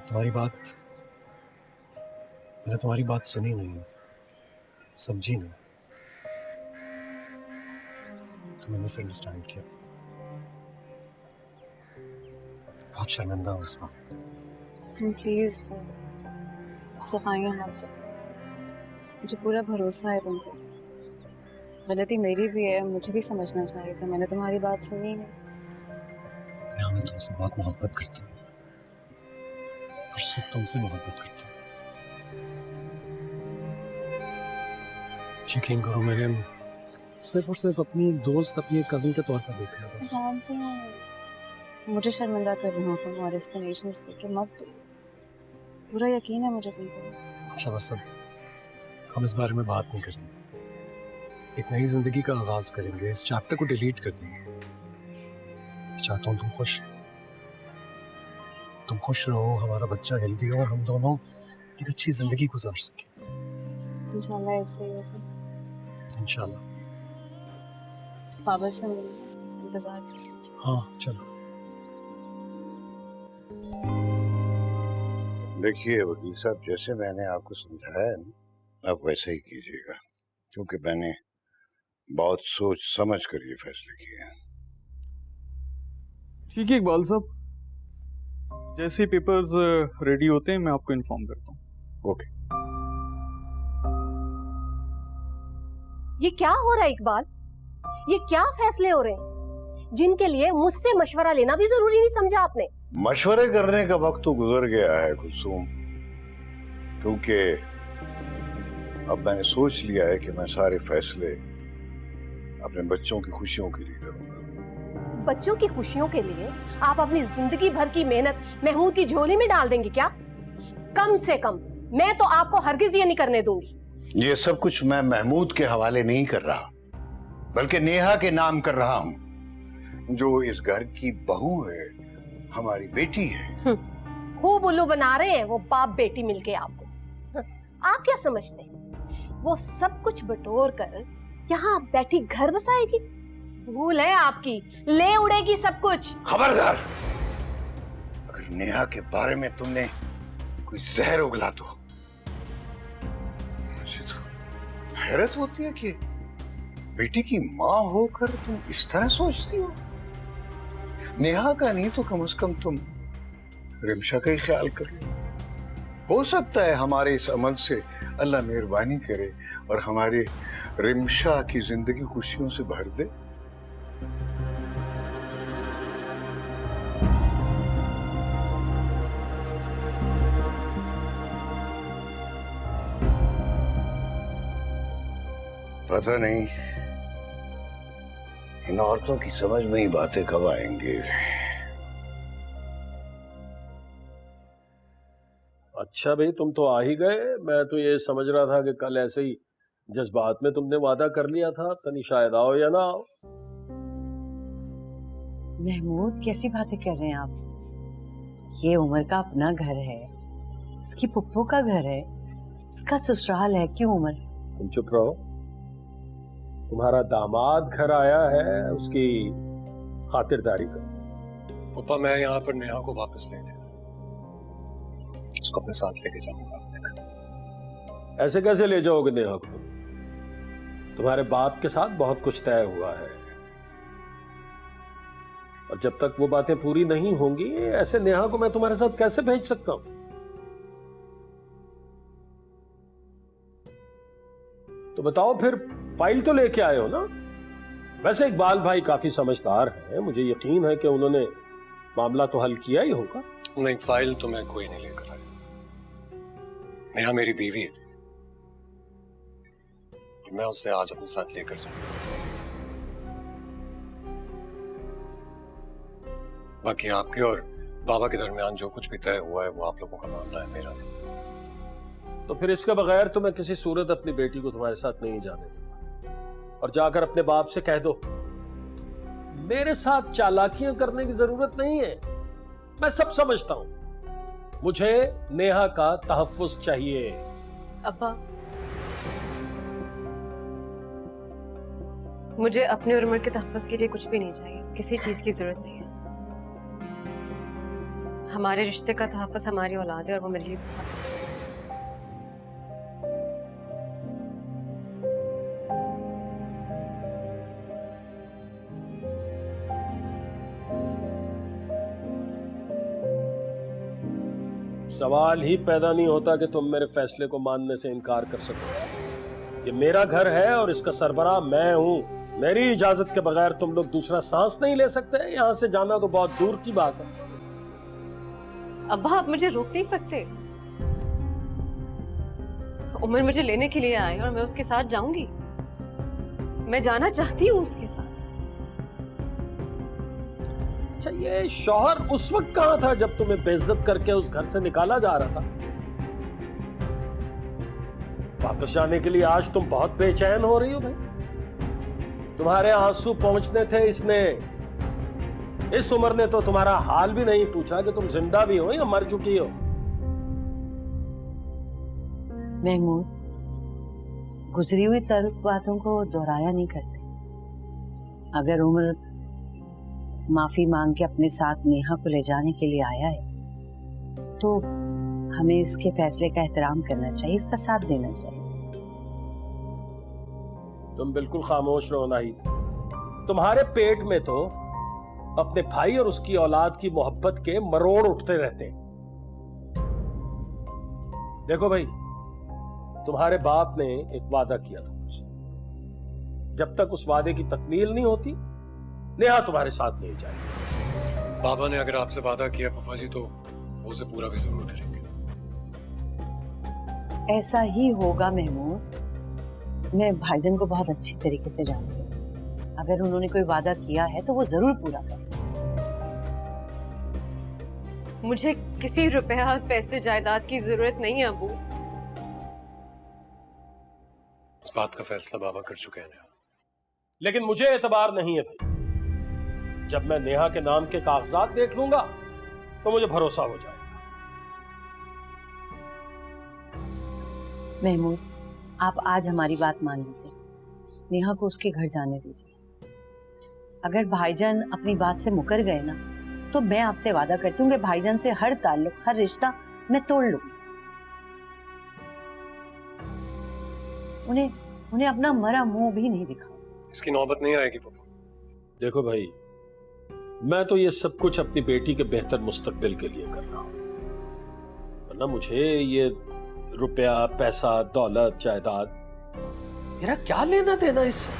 तुम्हारी बात मैंने तुम्हारी बात सुनी नहीं, समझी नहीं, तुम्हें मिसअंडरस्टैंड किया। बहुत शर्मिंदा हूँ इस बात। तुम प्लीज सफाइयाँ मत दो, मुझे पूरा भरोसा है तुम पे। गलती मेरी भी है, मुझे भी समझना चाहिए था, मैंने तुम्हारी बात सुनी नहीं। मैं तुमसे बहुत मोहब्बत करता हूँ और सिर्फ तुमसे मोहब्बत करता हूँ। यकीन करो, मैंने सिर्फ और सिर्फ अपनी एक दोस्त, अपनी एक कजिन के तौर पर देखा है बस। जानती हूँ, मुझे शर्मिंदा कर रही हो तुम और एक्सप्लेनेशंस देके मत दो। पूरा यकीन है मुझे तुम पे। अच्छा बस अब हम इस बारे में बात नहीं करेंगे। एक नई जिंदगी का आगाज करेंगे, इस चैप्टर को डिलीट कर देंगे। चाहता हूँ तुम खुश रहो, हमारा बच्चा हेल्दी हो और हम दोनों एक अच्छी जिंदगी गुजार सके। इंशाल्लाह ऐसे ही होगा। इंशाल्लाह। बाबा से इंतजार। हाँ चलो। देखिए वकील साहब, जैसे मैंने आपको समझाया है ना, आप वैसे ही कीजिएगा, क्योंकि मैंने बहुत सोच समझ कर ये फैसले किए हैं। ठीक है इकबाल साहब, जैसे पेपर्स रेडी होते हैं मैं आपको इन्फॉर्म करता हूँ। ओके। ये क्या हो रहा है इकबाल? ये क्या फैसले हो रहे हैं जिनके लिए मुझसे मशवरा लेना भी जरूरी नहीं समझा आपने? मशवरे करने का वक्त तो गुजर गया है कुलसूम, क्योंकि अब मैंने सोच लिया है कि मैं सारे फैसले अपने बच्चों की खुशियों के लिए करूंगा। बच्चों की खुशियों के लिए आप अपनी जिंदगी भर की मेहनत महमूद की झोली में डाल देंगे क्या? कम से कम मैं तो आपको हरगिज ये नहीं करने दूंगी। ये सब कुछ मैं महमूद के हवाले नहीं कर रहा, बल्कि नेहा के नाम कर रहा हूं, जो इस घर की बहू है, हमारी बेटी है। खूब उल्लू बना रहे हैं वो बाप बेटी मिलके आपको। आप क्या समझते हैं वो सब कुछ बटोर कर यहाँ बैठी घर बसाएगी? भूल है आपकी, ले उड़ेगी सब कुछ। खबरदार, अगर नेहा के बारे में तुमने कोई जहर उगला तो मुझे तो हैरत होती है कि बेटी की माँ होकर तुम इस तरह सोचती हो। नेहा का नहीं तो कम से कम तुम रिमशा का ही ख्याल कर लो। हो सकता है हमारे इस अमल से अल्लाह मेहरबानी करे और हमारी रिमशा की जिंदगी खुशियों से भर दे। पता नहीं इन औरतों की समझ में ही बातें कब आएंगी। अच्छा भाई, तुम तो आ ही गए। मैं तो ये समझ रहा था कि कल ऐसे ही जज्बात में तुमने वादा कर लिया था, तनी शायद आओ या ना आओ। महमूद, कैसी बातें कर रहे हैं आप? ये उमर का अपना घर है, इसकी पुप्पो का घर है, इसका ससुराल है। क्यों उमर? तुम चुप रहो। तुम्हारा दामाद घर आया है, उसकी खातिरदारी करो। पापा, मैं यहाँ पर नेहा को वापस लेने, उसको अपने साथ लेके जाऊंगा अपने घर। ऐसे कैसे ले जाओगे नेहा को? तुम्हारे बाप के साथ बहुत कुछ तय हुआ है, और जब तक वो बातें पूरी नहीं होंगी, ऐसे नेहा को मैं तुम्हारे साथ कैसे भेज सकता हूं? तो बताओ फिर, फाइल तो लेके आए हो ना? वैसे इकबाल भाई काफी समझदार हैं, मुझे यकीन है कि उन्होंने मामला तो हल किया ही होगा। नहीं, फाइल तो मैं कोई नहीं लेकर आया। नेहा मेरी बीवी है, मैं उसे आज अपने साथ लेकर जाऊंगा। बाकी आपके और बाबा के दरमियान जो कुछ भी तय हुआ है वो आप लोगों का मामला है, मेरा नहीं। तो फिर इसके बगैर तो मैं किसी सूरत अपनी बेटी को तुम्हारे साथ नहीं जाने दूंगा। और जाकर अपने बाप से कह दो, मेरे साथ चालाकियां करने की जरूरत नहीं है, मैं सब समझता हूं, मुझे नेहा का तहफ्फुज चाहिए। अब्बा, मुझे अपने और उमर के तहफ्फुज के लिए कुछ भी नहीं चाहिए, किसी चीज की जरूरत नहीं है। हमारे रिश्ते का तहफ़्फ़ुज़ हमारी औलाद है और वो मेरे लिए बहुत सवाल ही पैदा नहीं होता कि तुम मेरे फैसले को मानने से इनकार कर सको। ये मेरा घर है और इसका सरबराह मैं हूं। मेरी इजाजत के बगैर तुम लोग दूसरा सांस नहीं ले सकते। यहां से जाना तो बहुत दूर की बात है। अब्बा, आप मुझे रोक नहीं सकते। उमर मुझे लेने के लिए आए और मैं उसके साथ जाऊंगी। मैं जाना चाहती हूँ उसके साथ। अच्छा, ये शौहर उस वक्त कहां था जब तुम्हें बेइज्जत करके उस घर से निकाला जा रहा था? वापस जाने के लिए आज तुम बहुत बेचैन हो रही हो भाई। तुम्हारे आंसू पहुंचने थे इसने। इस उम्र ने तो तुम्हारा हाल भी नहीं पूछा कि तुम जिंदा भी हो या मर चुकी हो। महमूद, गुजरी हुई तल्ख बातों को दोहराया नहीं करते। अगर उमर माफी मांग के अपने साथ नेहा को ले जाने के लिए आया है तो हमें इसके फैसले का एहतराम करना चाहिए, इसका साथ देना चाहिए। तुम बिल्कुल खामोश रहो नाहिद। तुम्हारे पेट में तो अपने भाई और उसकी औलाद की मोहब्बत के मरोड़ उठते रहते हैं। देखो भाई, तुम्हारे बाप ने एक वादा किया था मुझसे। जब तक उस वादे की तकमील नहीं होती, नेहा तुम्हारे साथ नहीं जाएगी। बाबा ने अगर आपसे वादा किया पापा जी तो वो उसे पूरा भी जरूर करेंगे। ऐसा ही होगा महमूद। मैं भाईजान को बहुत अच्छी तरीके से जानती हूँ। अगर उन्होंने कोई वादा किया है तो वो जरूर पूरा करें। मुझे किसी रुपया, पैसे, जायदाद की जरूरत नहीं है अबू। इस बात का फैसला बाबा कर चुके हैं नेहा। लेकिन मुझे एतबार नहीं है भाई। जब मैं नेहा के नाम के कागजात देख लूंगा तो मुझे भरोसा हो जाएगा। महमूद, आप आज हमारी बात मान लीजिए। नेहा को उसके घर जाने दीजिए। अगर भाईजान अपनी बात से मुकर गए ना तो मैं आपसे वादा करती हूँ कि भाईजान से हर ताल्लुक, हर रिश्ता मैं तोड़ लूंगी। उन्हें अपना मरा मुंह भी नहीं दिखाऊंगी। इसकी नौबत नहीं आएगी पापा। देखो भाई, मैं तो ये सब कुछ अपनी बेटी के बेहतर मुस्तकबिल के लिए कर रहा हूं। वरना मुझे ये रुपया, पैसा, दौलत, जायदाद, मेरा क्या लेना देना इससे?